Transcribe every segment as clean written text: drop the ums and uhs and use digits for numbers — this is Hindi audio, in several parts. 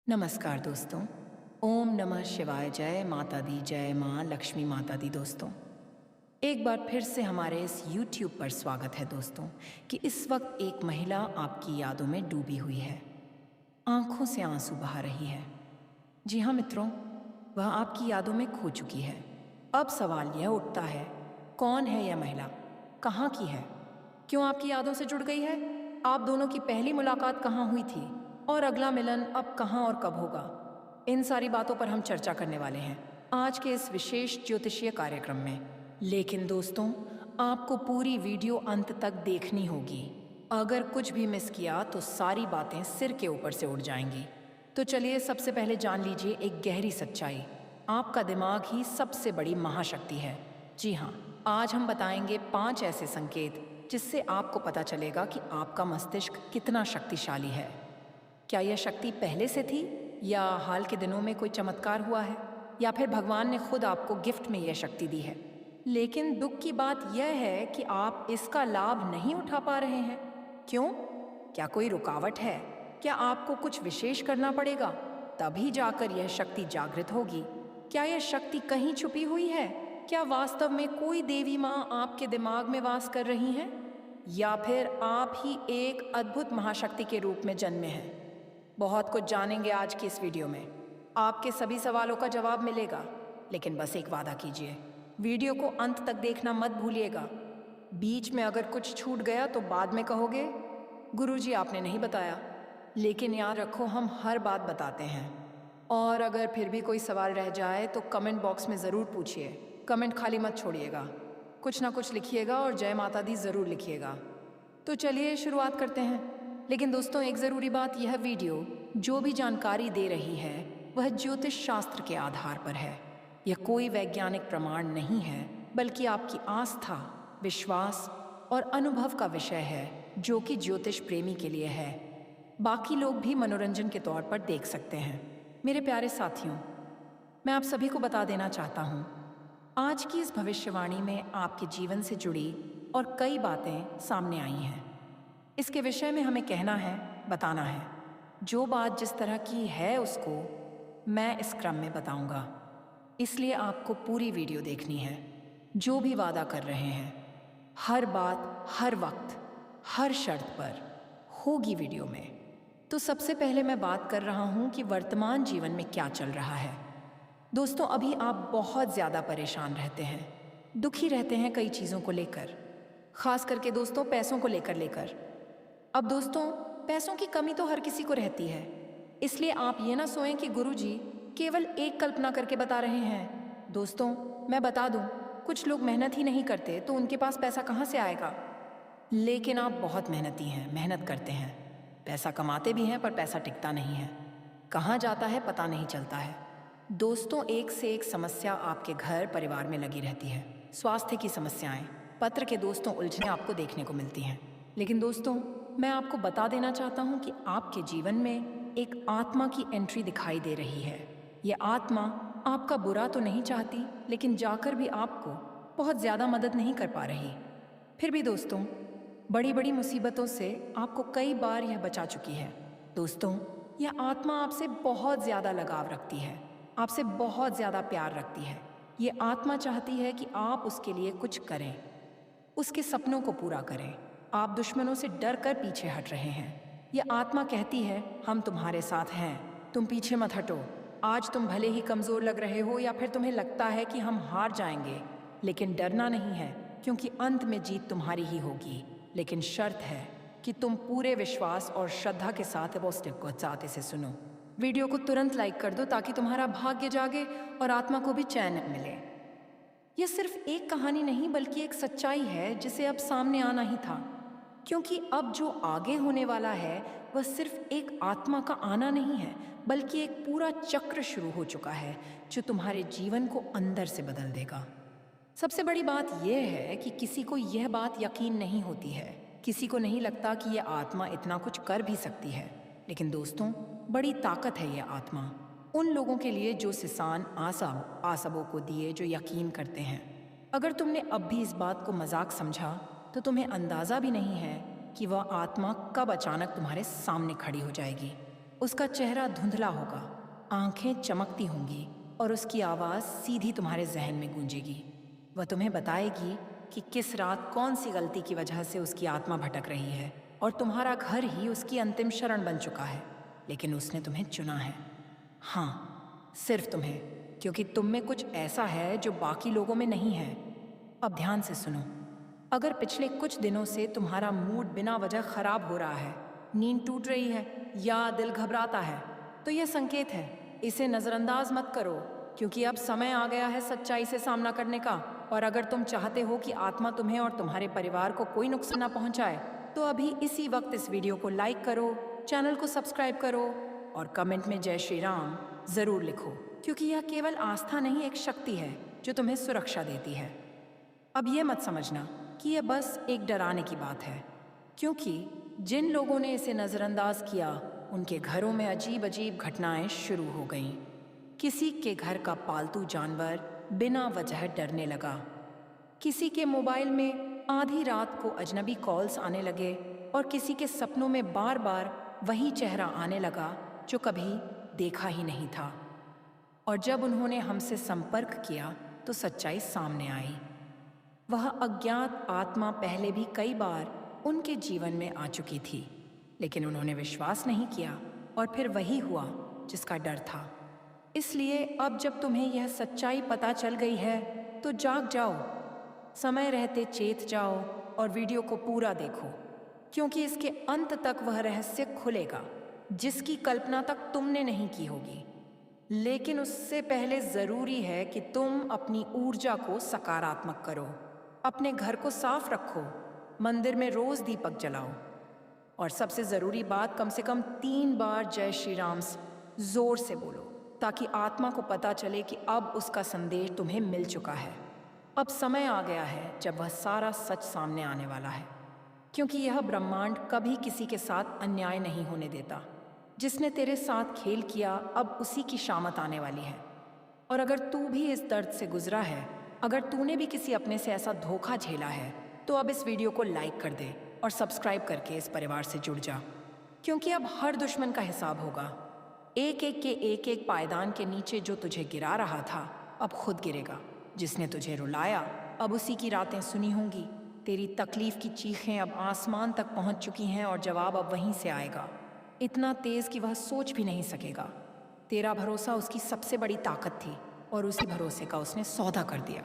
नमस्कार दोस्तों। ओम नमः शिवाय। जय माता दी, जय माँ लक्ष्मी माता दी। दोस्तों एक बार फिर से हमारे इस YouTube पर स्वागत है दोस्तों कि इस वक्त एक महिला आपकी यादों में डूबी हुई है, आंखों से आंसू बहा रही है। जी हाँ मित्रों, वह आपकी यादों में खो चुकी है। अब सवाल यह उठता है, कौन है यह महिला, कहाँ की है, क्यों आपकी यादों से जुड़ गई है? आप दोनों की पहली मुलाकात कहाँ हुई थी और अगला मिलन अब कहाँ और कब होगा? इन सारी बातों पर हम चर्चा करने वाले हैं आज के इस विशेष ज्योतिषीय कार्यक्रम में। लेकिन दोस्तों, आपको पूरी वीडियो अंत तक देखनी होगी। अगर कुछ भी मिस किया तो सारी बातें सिर के ऊपर से उड़ जाएंगी। तो चलिए सबसे पहले जान लीजिए एक गहरी सच्चाई। आपका दिमाग ही सबसे बड़ी महाशक्ति है। जी हाँ, आज हम बताएंगे 5 ऐसे संकेत जिससे आपको पता चलेगा कि आपका मस्तिष्क कितना शक्तिशाली है। क्या यह शक्ति पहले से थी या हाल के दिनों में कोई चमत्कार हुआ है, या फिर भगवान ने खुद आपको गिफ्ट में यह शक्ति दी है? लेकिन दुख की बात यह है कि आप इसका लाभ नहीं उठा पा रहे हैं। क्यों? क्या कोई रुकावट है? क्या आपको कुछ विशेष करना पड़ेगा, तभी जाकर यह शक्ति जागृत होगी? क्या यह शक्ति कहीं छुपी हुई है? क्या वास्तव में कोई देवी माँ आपके दिमाग में वास कर रही हैं, या फिर आप ही एक अद्भुत महाशक्ति के रूप में जन्मे हैं? बहुत कुछ जानेंगे आज की इस वीडियो में। आपके सभी सवालों का जवाब मिलेगा, लेकिन बस एक वादा कीजिए, वीडियो को अंत तक देखना मत भूलिएगा। बीच में अगर कुछ छूट गया तो बाद में कहोगे गुरुजी आपने नहीं बताया। लेकिन याद रखो, हम हर बात बताते हैं। और अगर फिर भी कोई सवाल रह जाए तो कमेंट बॉक्स में ज़रूर पूछिए। कमेंट खाली मत छोड़िएगा, कुछ ना कुछ लिखिएगा और जय माता दी ज़रूर लिखिएगा। तो चलिए शुरुआत करते हैं। लेकिन दोस्तों, एक ज़रूरी बात, यह वीडियो जो भी जानकारी दे रही है वह ज्योतिष शास्त्र के आधार पर है। यह कोई वैज्ञानिक प्रमाण नहीं है, बल्कि आपकी आस्था, विश्वास और अनुभव का विषय है, जो कि ज्योतिष प्रेमी के लिए है। बाकी लोग भी मनोरंजन के तौर पर देख सकते हैं। मेरे प्यारे साथियों, मैं आप सभी को बता देना चाहता हूँ, आज की इस भविष्यवाणी में आपके जीवन से जुड़ी और कई बातें सामने आई हैं। इसके विषय में हमें कहना है, बताना है। जो बात जिस तरह की है उसको मैं इस क्रम में बताऊंगा, इसलिए आपको पूरी वीडियो देखनी है। जो भी वादा कर रहे हैं, हर बात, हर वक्त, हर शर्त पर होगी वीडियो में। तो सबसे पहले मैं बात कर रहा हूं कि वर्तमान जीवन में क्या चल रहा है। दोस्तों, अभी आप बहुत ज़्यादा परेशान रहते हैं, दुखी रहते हैं कई चीज़ों को लेकर, खास करके दोस्तों पैसों को लेकर। अब दोस्तों, पैसों की कमी तो हर किसी को रहती है, इसलिए आप ये ना सोएं कि गुरुजी केवल एक कल्पना करके बता रहे हैं। दोस्तों, मैं बता दूं, कुछ लोग मेहनत ही नहीं करते तो उनके पास पैसा कहाँ से आएगा? लेकिन आप बहुत मेहनती हैं, मेहनत करते हैं, पैसा कमाते भी हैं, पर पैसा टिकता नहीं है, कहाँ जाता है पता नहीं चलता है। दोस्तों, एक से एक समस्या आपके घर परिवार में लगी रहती है। स्वास्थ्य की समस्याएं, पत्र के दोस्तों उलझने आपको देखने को मिलती हैं। लेकिन दोस्तों, मैं आपको बता देना चाहता हूं कि आपके जीवन में एक आत्मा की एंट्री दिखाई दे रही है। यह आत्मा आपका बुरा तो नहीं चाहती, लेकिन जाकर भी आपको बहुत ज़्यादा मदद नहीं कर पा रही। फिर भी दोस्तों, बड़ी बड़ी मुसीबतों से आपको कई बार यह बचा चुकी है। दोस्तों, यह आत्मा आपसे बहुत ज़्यादा लगाव रखती है, आपसे बहुत ज़्यादा प्यार रखती है। ये आत्मा चाहती है कि आप उसके लिए कुछ करें, उसके सपनों को पूरा करें। आप दुश्मनों से डर कर पीछे हट रहे हैं। यह आत्मा कहती है, हम तुम्हारे साथ हैं, तुम पीछे मत हटो। आज तुम भले ही कमज़ोर लग रहे हो, या फिर तुम्हें लगता है कि हम हार जाएंगे, लेकिन डरना नहीं है, क्योंकि अंत में जीत तुम्हारी ही होगी। लेकिन शर्त है कि तुम पूरे विश्वास और श्रद्धा के साथ वो स्टेप को चाहते से सुनो। वीडियो को तुरंत लाइक कर दो ताकि तुम्हारा भाग्य जागे और आत्मा को भी चैन मिले। यह सिर्फ एक कहानी नहीं, बल्कि एक सच्चाई है जिसे अब सामने आना ही था, क्योंकि अब जो आगे होने वाला है वह सिर्फ एक आत्मा का आना नहीं है, बल्कि एक पूरा चक्र शुरू हो चुका है जो तुम्हारे जीवन को अंदर से बदल देगा। सबसे बड़ी बात यह है कि किसी को यह बात यकीन नहीं होती है, किसी को नहीं लगता कि यह आत्मा इतना कुछ कर भी सकती है। लेकिन दोस्तों, बड़ी ताकत है यह आत्मा उन लोगों के लिए जो सिसान आसबों को दिए, जो यकीन करते हैं। अगर तुमने अब भी इस बात को मजाक समझा तो तुम्हें अंदाज़ा भी नहीं है कि वह आत्मा कब अचानक तुम्हारे सामने खड़ी हो जाएगी। उसका चेहरा धुंधला होगा, आंखें चमकती होंगी और उसकी आवाज़ सीधी तुम्हारे जहन में गूंजेगी। वह तुम्हें बताएगी कि किस रात कौन सी गलती की वजह से उसकी आत्मा भटक रही है और तुम्हारा घर ही उसकी अंतिम शरण बन चुका है। लेकिन उसने तुम्हें चुना है, हाँ, सिर्फ तुम्हें, क्योंकि तुम में कुछ ऐसा है जो बाकी लोगों में नहीं है। अब ध्यान से सुनो। अगर पिछले कुछ दिनों से तुम्हारा मूड बिना वजह खराब हो रहा है, नींद टूट रही है या दिल घबराता है, तो यह संकेत है। इसे नज़रअंदाज मत करो, क्योंकि अब समय आ गया है सच्चाई से सामना करने का। और अगर तुम चाहते हो कि आत्मा तुम्हें और तुम्हारे परिवार को कोई नुकसान ना पहुंचाए, तो अभी इसी वक्त इस वीडियो को लाइक करो, चैनल को सब्सक्राइब करो और कमेंट में जय श्री राम ज़रूर लिखो, क्योंकि यह केवल आस्था नहीं, एक शक्ति है जो तुम्हें सुरक्षा देती है। अब ये मत समझना कि यह बस एक डराने की बात है, क्योंकि जिन लोगों ने इसे नज़रअंदाज किया उनके घरों में अजीब अजीब घटनाएं शुरू हो गईं। किसी के घर का पालतू जानवर बिना वजह डरने लगा, किसी के मोबाइल में आधी रात को अजनबी कॉल्स आने लगे और किसी के सपनों में बार बार वही चेहरा आने लगा जो कभी देखा ही नहीं था। और जब उन्होंने हमसे संपर्क किया तो सच्चाई सामने आई। वह अज्ञात आत्मा पहले भी कई बार उनके जीवन में आ चुकी थी, लेकिन उन्होंने विश्वास नहीं किया और फिर वही हुआ जिसका डर था। इसलिए अब जब तुम्हें यह सच्चाई पता चल गई है तो जाग जाओ, समय रहते चेत जाओ और वीडियो को पूरा देखो, क्योंकि इसके अंत तक वह रहस्य खुलेगा जिसकी कल्पना तक तुमने नहीं की होगी। लेकिन उससे पहले ज़रूरी है कि तुम अपनी ऊर्जा को सकारात्मक करो, अपने घर को साफ रखो, मंदिर में रोज़ दीपक जलाओ और सबसे ज़रूरी बात, कम से कम 3 बार जय श्री राम ज़ोर से बोलो, ताकि आत्मा को पता चले कि अब उसका संदेश तुम्हें मिल चुका है। अब समय आ गया है जब वह सारा सच सामने आने वाला है, क्योंकि यह ब्रह्मांड कभी किसी के साथ अन्याय नहीं होने देता। जिसने तेरे साथ खेल किया, अब उसी की शामत आने वाली है। और अगर तू भी इस दर्द से गुजरा है, अगर तूने भी किसी अपने से ऐसा धोखा झेला है, तो अब इस वीडियो को लाइक कर दे और सब्सक्राइब करके इस परिवार से जुड़ जा, क्योंकि अब हर दुश्मन का हिसाब होगा। एक एक पायदान के नीचे जो तुझे गिरा रहा था, अब खुद गिरेगा। जिसने तुझे रुलाया, अब उसी की रातें सुनी होंगी। तेरी तकलीफ की चीखें अब आसमान तक पहुंच चुकी हैं और जवाब अब वहीं से आएगा, इतना तेज़ कि वह सोच भी नहीं सकेगा। तेरा भरोसा उसकी सबसे बड़ी ताकत थी और उसी भरोसे का उसने सौदा कर दिया।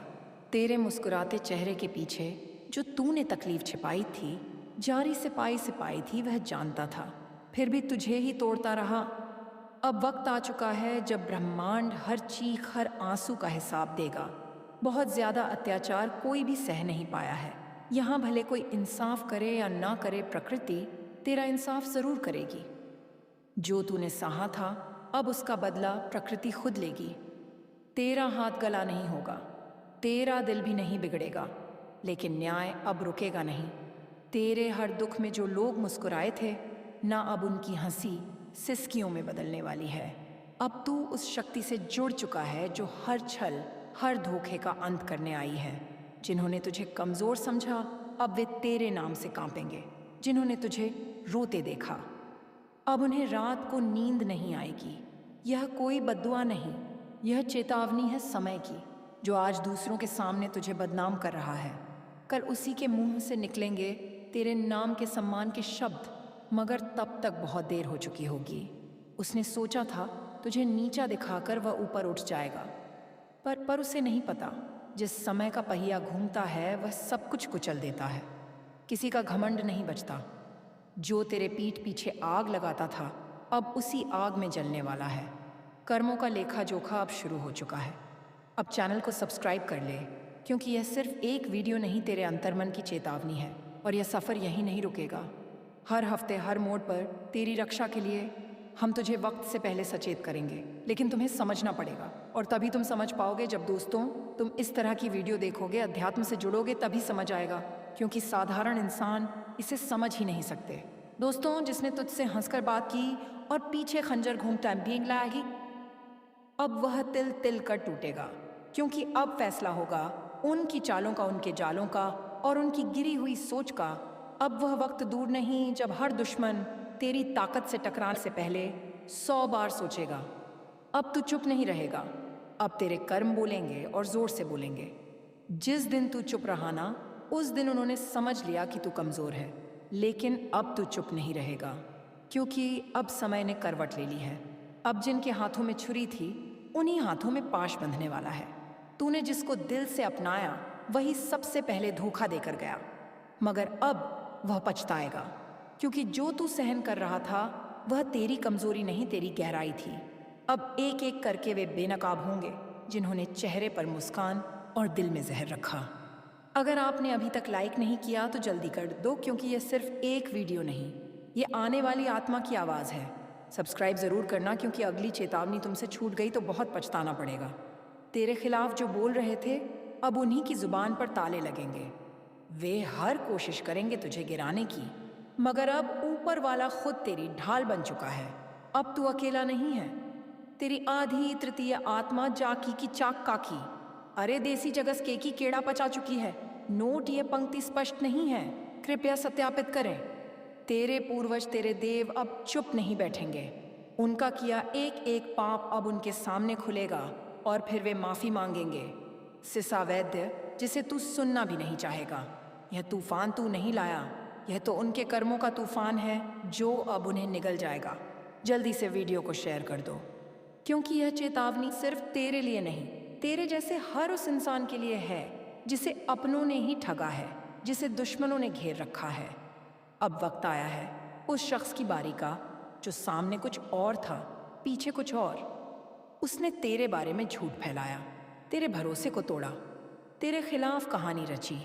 तेरे मुस्कुराते चेहरे के पीछे जो तूने तकलीफ छिपाई थी, जारी सिपाही थी, वह जानता था, फिर भी तुझे ही तोड़ता रहा। अब वक्त आ चुका है जब ब्रह्मांड हर चीख, हर आंसू का हिसाब देगा। बहुत ज़्यादा अत्याचार कोई भी सह नहीं पाया है। यहाँ भले कोई इंसाफ करे या ना करे, प्रकृति तेरा इंसाफ ज़रूर करेगी। जो तूने सहा था, अब उसका बदला प्रकृति खुद लेगी। तेरा हाथ गला नहीं होगा, तेरा दिल भी नहीं बिगड़ेगा, लेकिन न्याय अब रुकेगा नहीं। तेरे हर दुख में जो लोग मुस्कुराए थे, ना अब उनकी हंसी सिसकियों में बदलने वाली है। अब तू उस शक्ति से जुड़ चुका है जो हर छल, हर धोखे का अंत करने आई है। जिन्होंने तुझे कमज़ोर समझा, अब वे तेरे नाम से कांपेंगे। जिन्होंने तुझे रोते देखा, अब उन्हें रात को नींद नहीं आएगी। यह कोई बद्दुआ नहीं, यह चेतावनी है समय की, जो आज दूसरों के सामने तुझे बदनाम कर रहा है। कल उसी के मुंह से निकलेंगे तेरे नाम के सम्मान के शब्द, मगर तब तक बहुत देर हो चुकी होगी। उसने सोचा था तुझे नीचा दिखाकर वह ऊपर उठ जाएगा, पर उसे नहीं पता, जिस समय का पहिया घूमता है वह सब कुछ कुचल देता है। किसी का घमंड नहीं बचता। जो तेरे पीठ पीछे आग लगाता था, अब उसी आग में जलने वाला है। कर्मों का लेखा जोखा अब शुरू हो चुका है। अब चैनल को सब्सक्राइब कर ले, क्योंकि यह सिर्फ एक वीडियो नहीं, तेरे अंतर्मन की चेतावनी है। और यह सफ़र यहीं नहीं रुकेगा। हर हफ्ते, हर मोड़ पर तेरी रक्षा के लिए हम तुझे वक्त से पहले सचेत करेंगे, लेकिन तुम्हें समझना पड़ेगा। और तभी तुम समझ पाओगे जब दोस्तों तुम इस तरह की वीडियो देखोगे, अध्यात्म से जुड़ोगे, तभी समझ आएगा, क्योंकि साधारण इंसान इसे समझ ही नहीं सकते। दोस्तों, जिसने तुझसे हंसकर बात की और पीछे खंजर घूमता बींग लाएगी, अब वह तिल तिल कर टूटेगा, क्योंकि अब फैसला होगा उनकी चालों का, उनके जालों का और उनकी गिरी हुई सोच का। अब वह वक्त दूर नहीं जब हर दुश्मन तेरी ताकत से टकराने से पहले 100 बार सोचेगा। अब तू चुप नहीं रहेगा। अब तेरे कर्म बोलेंगे और जोर से बोलेंगे। जिस दिन तू चुप रहा ना, उस दिन उन्होंने समझ लिया कि तू कमजोर है। लेकिन अब तू चुप नहीं रहेगा, क्योंकि अब समय ने करवट ले ली है। अब जिनके हाथों में छुरी थी, उन्हीं हाथों में पाश बंधने वाला है। तूने जिसको दिल से अपनाया, वही सबसे पहले धोखा देकर गया। मगर अब वह पछताएगा, क्योंकि जो तू सहन कर रहा था वह तेरी कमजोरी नहीं, तेरी गहराई थी। अब एक एक करके वे बेनकाब होंगे जिन्होंने चेहरे पर मुस्कान और दिल में जहर रखा। अगर आपने अभी तक लाइक नहीं किया तो जल्दी कर दो, क्योंकि यह सिर्फ एक वीडियो नहीं, ये आने वाली आत्मा की आवाज़ है। सब्सक्राइब ज़रूर करना, क्योंकि अगली चेतावनी तुमसे छूट गई तो बहुत पछताना पड़ेगा। तेरे खिलाफ जो बोल रहे थे, अब उन्हीं की जुबान पर ताले लगेंगे। वे हर कोशिश करेंगे तुझे गिराने की, मगर अब ऊपर वाला खुद तेरी ढाल बन चुका है। अब तू अकेला नहीं है। तेरी आधी तृतीय आत्मा जाकी की चाक काकी, अरे देसी जगस केकी केड़ा पचा चुकी है। नोट ये पंक्ति स्पष्ट नहीं है, कृपया सत्यापित करें। तेरे पूर्वज, तेरे देव अब चुप नहीं बैठेंगे। उनका किया एक एक पाप अब उनके सामने खुलेगा और फिर वे माफी मांगेंगे। सिसा वैद्य, जिसे तू सुनना भी नहीं चाहेगा, यह तूफान तू नहीं लाया, यह तो उनके कर्मों का तूफान है जो अब उन्हें निगल जाएगा। जल्दी से वीडियो को शेयर कर दो, क्योंकि यह चेतावनी सिर्फ तेरे लिए नहीं, तेरे जैसे हर उस इंसान के लिए है जिसे अपनों ने ही ठगा है, जिसे दुश्मनों ने घेर रखा है। अब वक्त आया है उस शख्स की बारी का जो सामने कुछ और था, पीछे कुछ और। उसने तेरे बारे में झूठ फैलाया, तेरे भरोसे को तोड़ा, तेरे खिलाफ कहानी रची।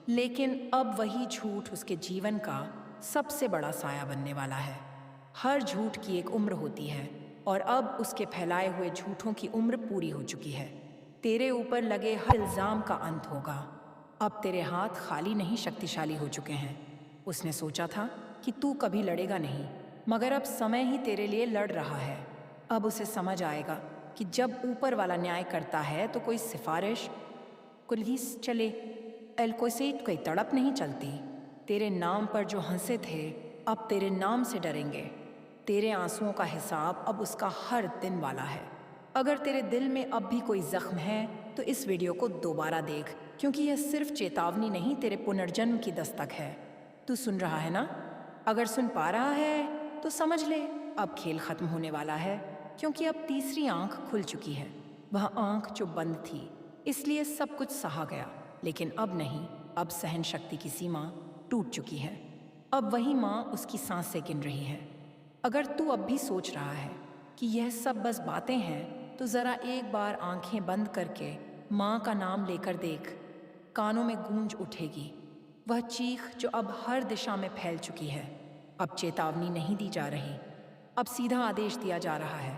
लेकिन अब वही झूठ उसके जीवन का सबसे बड़ा साया बनने वाला है। हर झूठ की एक उम्र होती है, और अब उसके फैलाए हुए झूठों की उम्र पूरी हो चुकी है। तेरे ऊपर लगे हर इल्जाम का अंत होगा। अब तेरे हाथ खाली नहीं, शक्तिशाली हो चुके हैं। उसने सोचा था कि तू कभी लड़ेगा नहीं, मगर अब समय ही तेरे लिए लड़ रहा है। अब उसे समझ आएगा कि जब ऊपर वाला न्याय करता है तो कोई सिफारिश पुलिस चले कोई कोई तड़प नहीं चलती। तेरे नाम पर जो हंसे थे, अब तेरे नाम से डरेंगे। तेरे आंसुओं का हिसाब अब उसका हर दिन वाला है। अगर तेरे दिल में अब भी कोई जख्म है तो इस वीडियो को दोबारा देख, क्योंकि यह सिर्फ चेतावनी नहीं, तेरे पुनर्जन्म की दस्तक है। तू सुन रहा है ना? अगर सुन पा रहा है तो समझ ले, अब खेल खत्म होने वाला है, क्योंकि अब तीसरी आंख खुल चुकी है। वह आंख जो बंद थी, इसलिए सब कुछ सहा गया, लेकिन अब नहीं। अब सहन शक्ति की सीमा टूट चुकी है। अब वही माँ उसकी सांसें गिन रही है। अगर तू अब भी सोच रहा है कि यह सब बस बातें हैं, तो ज़रा एक बार आंखें बंद करके माँ का नाम लेकर देख। कानों में गूंज उठेगी वह चीख जो अब हर दिशा में फैल चुकी है। अब चेतावनी नहीं दी जा रही, अब सीधा आदेश दिया जा रहा है।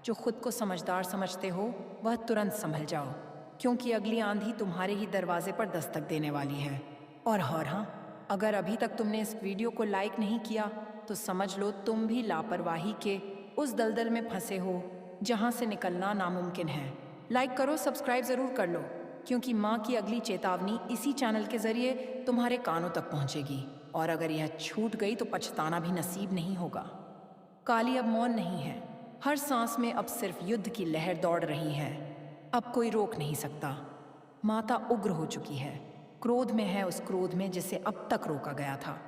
जो खुद को समझदार समझते हो, वह तुरंत संभल जाओ, क्योंकि अगली आंधी तुम्हारे ही दरवाजे पर दस्तक देने वाली है। और हाँ, अगर अभी तक तुमने इस वीडियो को लाइक नहीं किया तो समझ लो तुम भी लापरवाही के उस दलदल में फंसे हो जहां से निकलना नामुमकिन है। लाइक करो, सब्सक्राइब ज़रूर कर लो, क्योंकि माँ की अगली चेतावनी इसी चैनल के ज़रिए तुम्हारे कानों तक पहुँचेगी। और अगर यह छूट गई तो पछताना भी नसीब नहीं होगा। काली अब मौन नहीं है। हर सांस में अब सिर्फ युद्ध की लहर दौड़ रही है। अब कोई रोक नहीं सकता। माता उग्र हो चुकी है, क्रोध में है, उस क्रोध में जिसे अब तक रोका गया था।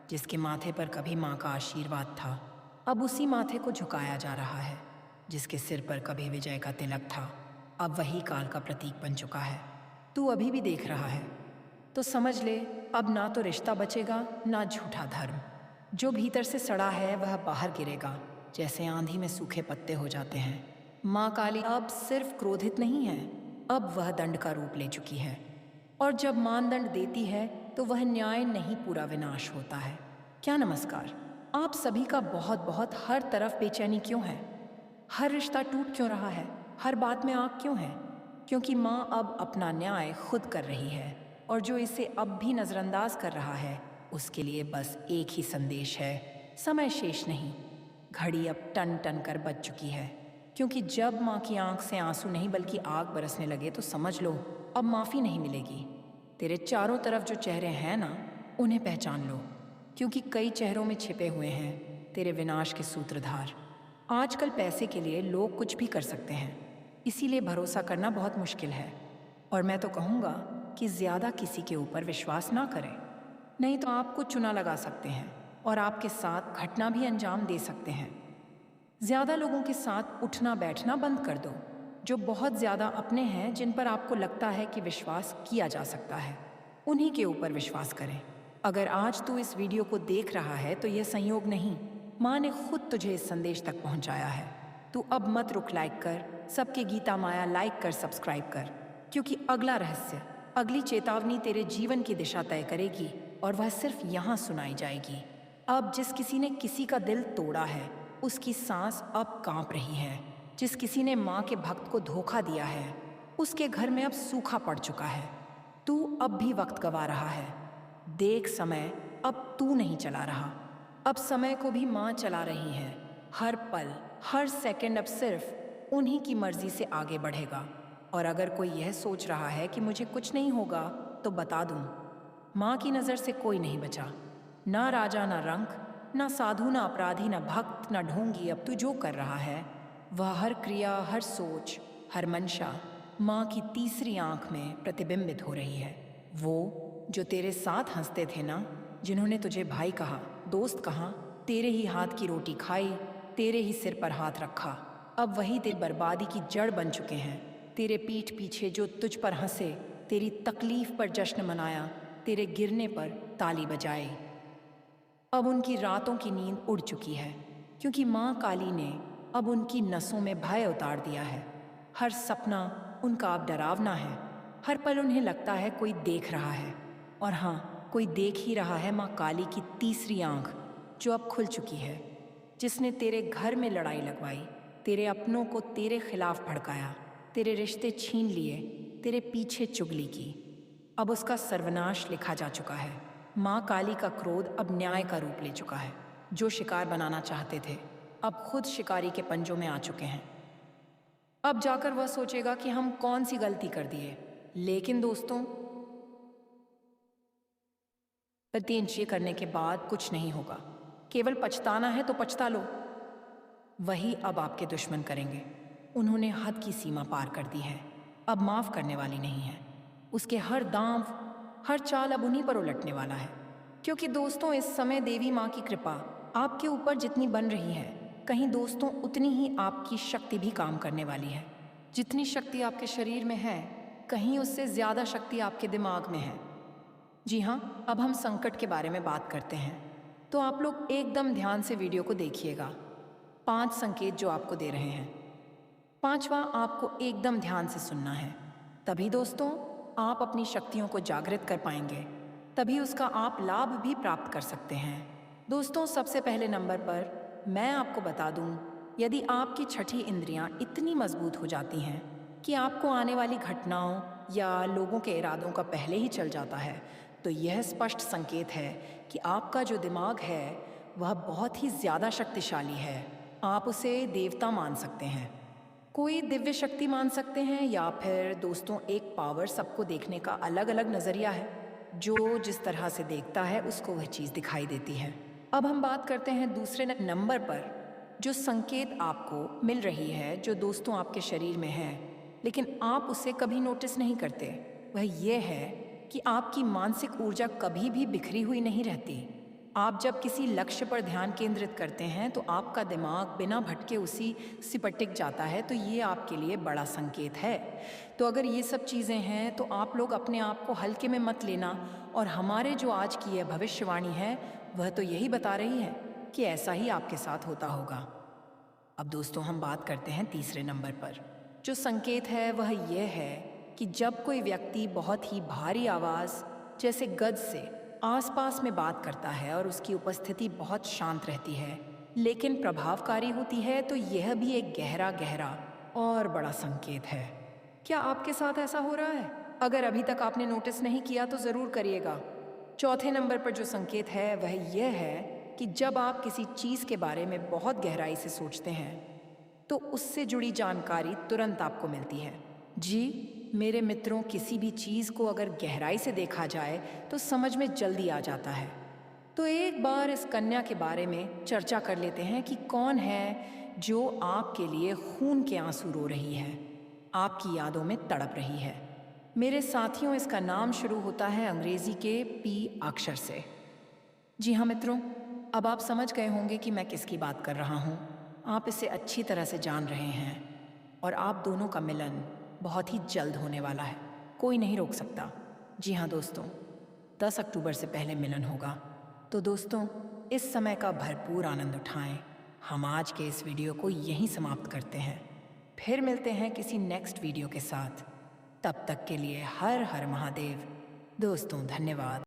जिसके माथे पर कभी माँ का आशीर्वाद था, अब उसी माथे को झुकाया जा रहा है। जिसके सिर पर कभी विजय का तिलक था, अब वही काल का प्रतीक बन चुका है। तू अभी भी देख रहा है तो समझ ले, अब ना तो रिश्ता बचेगा, ना झूठा धर्म। जो भीतर से सड़ा है वह बाहर गिरेगा, जैसे आंधी में सूखे पत्ते हो जाते हैं। माँ काली अब सिर्फ क्रोधित नहीं है, अब वह दंड का रूप ले चुकी है। और जब मानदंड देती है तो वह न्याय नहीं, पूरा विनाश होता है। क्या नमस्कार। आप सभी का बहुत बहुत। हर तरफ बेचैनी क्यों है? हर रिश्ता टूट क्यों रहा है? हर बात में आग क्यों है? क्योंकि माँ अब अपना न्याय खुद कर रही है, और जो इसे अब भी नज़रअंदाज कर रहा है उसके लिए बस एक ही संदेश है: समय शेष नहीं। घड़ी अब टन टन कर बज चुकी है, क्योंकि जब माँ की आंख से आंसू नहीं बल्कि आग बरसने लगे तो समझ लो अब माफ़ी नहीं मिलेगी। तेरे चारों तरफ जो चेहरे हैं ना, उन्हें पहचान लो, क्योंकि कई चेहरों में छिपे हुए हैं तेरे विनाश के सूत्रधार। आजकल पैसे के लिए लोग कुछ भी कर सकते हैं, इसीलिए भरोसा करना बहुत मुश्किल है। और मैं तो कहूँगा कि ज़्यादा किसी के ऊपर विश्वास ना करें, नहीं तो आपको चुना लगा सकते हैं और आपके साथ घटना भी अंजाम दे सकते हैं। ज़्यादा लोगों के साथ उठना बैठना बंद कर दो, जो बहुत ज़्यादा अपने हैं, जिन पर आपको लगता है कि विश्वास किया जा सकता है, उन्हीं के ऊपर विश्वास करें। अगर आज तू इस वीडियो को देख रहा है तो यह संयोग नहीं, माँ ने खुद तुझे इस संदेश तक पहुँचाया है। तू अब मत रुक, लाइक कर, सबके गीता माया लाइक कर, सब्सक्राइब कर, क्योंकि अगला रहस्य, अगली चेतावनी तेरे जीवन की दिशा तय करेगी और वह सिर्फ यहाँ सुनाई जाएगी। अब जिस किसी ने किसी का दिल तोड़ा है, उसकी सांस अब कांप रही है। जिस किसी ने माँ के भक्त को धोखा दिया है, उसके घर में अब सूखा पड़ चुका है। तू अब भी वक्त गवा रहा है। देख, समय अब तू नहीं चला रहा, अब समय को भी माँ चला रही है। हर पल, हर सेकंड अब सिर्फ उन्हीं की मर्जी से आगे बढ़ेगा। और अगर कोई यह सोच रहा है कि मुझे कुछ नहीं होगा, तो बता दूं, माँ की नज़र से कोई नहीं बचा। ना राजा, ना रंक, ना साधु, ना अपराधी, ना भक्त, ना ढोंगी। अब तू जो कर रहा है, वह हर क्रिया, हर सोच, हर मंशा माँ की तीसरी आंख में प्रतिबिंबित हो रही है। वो जो तेरे साथ हंसते थे ना, जिन्होंने तुझे भाई कहा, दोस्त कहा, तेरे ही हाथ की रोटी खाई, तेरे ही सिर पर हाथ रखा, अब वही तेरी बर्बादी की जड़ बन चुके हैं। तेरे पीठ पीछे जो तुझ पर हंसे, तेरी तकलीफ पर जश्न मनाया, तेरे गिरने पर ताली बजाई, अब उनकी रातों की नींद उड़ चुकी है, क्योंकि माँ काली ने अब उनकी नसों में भय उतार दिया है। हर सपना उनका अब डरावना है। हर पल उन्हें लगता है कोई देख रहा है। और हाँ, कोई देख ही रहा है माँ काली की तीसरी आंख, जो अब खुल चुकी है, जिसने तेरे घर में लड़ाई लगवाई, तेरे अपनों को तेरे खिलाफ भड़काया, तेरे रिश्ते छीन लिए, तेरे पीछे चुगली की। अब उसका सर्वनाश लिखा जा चुका है। माँ काली का क्रोध अब न्याय का रूप ले चुका है। जो शिकार बनाना चाहते थे, अब खुद शिकारी के पंजों में आ चुके हैं। अब जाकर वह सोचेगा कि हम कौन सी गलती कर दिए। लेकिन दोस्तों, प्रत्यंश करने के बाद कुछ नहीं होगा। केवल पछताना है तो पछता लो। वही अब आपके दुश्मन करेंगे। उन्होंने हद की सीमा पार कर दी है, अब माफ करने वाली नहीं है। उसके हर दांव, हर चाल अब उन्हीं पर उलटने वाला है। क्योंकि दोस्तों, इस समय देवी माँ की कृपा आपके ऊपर जितनी बन रही है, कहीं दोस्तों उतनी ही आपकी शक्ति भी काम करने वाली है। जितनी शक्ति आपके शरीर में है, कहीं उससे ज़्यादा शक्ति आपके दिमाग में है। जी हाँ, अब हम संकट के बारे में बात करते हैं, तो आप लोग एकदम ध्यान से वीडियो को देखिएगा। 5 संकेत जो आपको दे रहे हैं, 5वां आपको एकदम ध्यान से सुनना है। तभी दोस्तों आप अपनी शक्तियों को जागृत कर पाएंगे, तभी उसका आप लाभ भी प्राप्त कर सकते हैं। दोस्तों, सबसे पहले नंबर पर मैं आपको बता दूं, यदि आपकी छठी इंद्रियां इतनी मजबूत हो जाती हैं कि आपको आने वाली घटनाओं या लोगों के इरादों का पहले ही चल जाता है, तो यह स्पष्ट संकेत है कि आपका जो दिमाग है वह बहुत ही ज़्यादा शक्तिशाली है। आप उसे देवता मान सकते हैं, कोई दिव्य शक्ति मान सकते हैं, या फिर दोस्तों एक पावर। सबको देखने का अलग अलग नज़रिया है। जो जिस तरह से देखता है उसको वह चीज़ दिखाई देती है। अब हम बात करते हैं दूसरे नंबर पर। जो संकेत आपको मिल रही है, जो दोस्तों आपके शरीर में है, लेकिन आप उसे कभी नोटिस नहीं करते, वह यह है कि आपकी मानसिक ऊर्जा कभी भी बिखरी हुई नहीं रहती। आप जब किसी लक्ष्य पर ध्यान केंद्रित करते हैं तो आपका दिमाग बिना भटके उसी सिपटिक जाता है। तो ये आपके लिए बड़ा संकेत है। तो अगर ये सब चीज़ें हैं तो आप लोग अपने आप को हल्के में मत लेना। और हमारे जो आज की यह भविष्यवाणी है वह तो यही बता रही है कि ऐसा ही आपके साथ होता होगा। अब दोस्तों हम बात करते हैं तीसरे नंबर पर। जो संकेत है वह यह है कि जब कोई व्यक्ति बहुत ही भारी आवाज़ जैसे गज से आसपास में बात करता है और उसकी उपस्थिति बहुत शांत रहती है लेकिन प्रभावकारी होती है, तो यह भी एक गहरा गहरा और बड़ा संकेत है। क्या आपके साथ ऐसा हो रहा है? अगर अभी तक आपने नोटिस नहीं किया तो ज़रूर करिएगा। चौथे नंबर पर जो संकेत है वह यह है कि जब आप किसी चीज़ के बारे में बहुत गहराई से सोचते हैं तो उससे जुड़ी जानकारी तुरंत आपको मिलती है। जी मेरे मित्रों, किसी भी चीज़ को अगर गहराई से देखा जाए तो समझ में जल्दी आ जाता है। तो एक बार इस कन्या के बारे में चर्चा कर लेते हैं कि कौन है जो आपके लिए खून के आंसू रो रही है, आपकी यादों में तड़प रही है। मेरे साथियों, इसका नाम शुरू होता है अंग्रेजी के पी अक्षर से। जी हाँ मित्रों, अब आप समझ गए होंगे कि मैं किसकी बात कर रहा हूँ। आप इसे अच्छी तरह से जान रहे हैं और आप दोनों का मिलन बहुत ही जल्द होने वाला है। कोई नहीं रोक सकता। जी हाँ दोस्तों, 10 अक्टूबर से पहले मिलन होगा। तो दोस्तों, इस समय का भरपूर आनंद उठाएं। हम आज के इस वीडियो को यहीं समाप्त करते हैं। फिर मिलते हैं किसी नेक्स्ट वीडियो के साथ। तब तक के लिए हर हर महादेव। दोस्तों धन्यवाद।